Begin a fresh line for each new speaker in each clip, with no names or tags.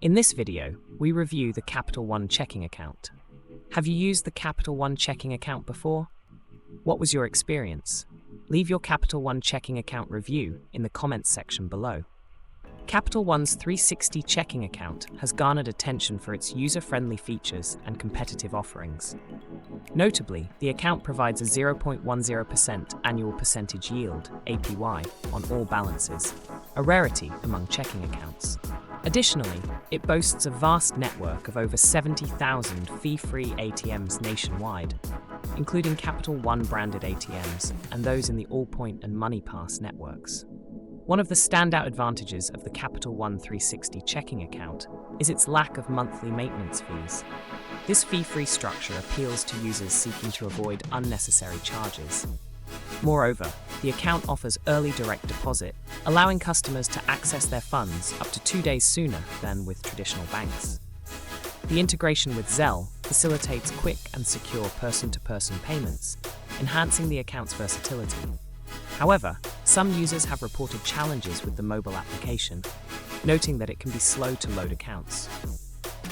In this video, we review the Capital One checking account. Have you used the Capital One checking account before? What was your experience? Leave your Capital One checking account review in the comments section below. Capital One's 360 checking account has garnered attention for its user-friendly features and competitive offerings. Notably, the account provides a 0.10% annual percentage yield, APY, on all balances, a rarity among checking accounts. Additionally, it boasts a vast network of over 70,000 fee-free ATMs nationwide, including Capital One branded ATMs and those in the Allpoint and MoneyPass networks. One of the standout advantages of the Capital One 360 checking account is its lack of monthly maintenance fees. This fee-free structure appeals to users seeking to avoid unnecessary charges. Moreover, the account offers early direct deposit, allowing customers to access their funds up to 2 days sooner than with traditional banks. The integration with Zelle facilitates quick and secure person-to-person payments, enhancing the account's versatility. However, some users have reported challenges with the mobile application, noting that it can be slow to load accounts.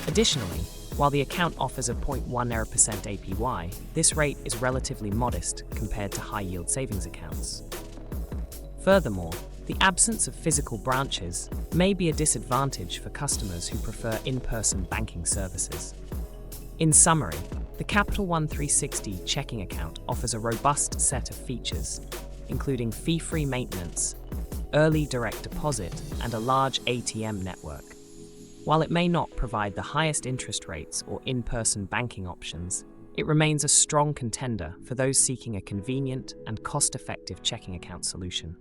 Additionally, while the account offers a 0.10% APY, this rate is relatively modest compared to high-yield savings accounts. Furthermore, the absence of physical branches may be a disadvantage for customers who prefer in-person banking services. In summary, the Capital One 360 checking account offers a robust set of features, including fee-free maintenance, early direct deposit, and a large ATM network. While it may not provide the highest interest rates or in-person banking options, it remains a strong contender for those seeking a convenient and cost-effective checking account solution.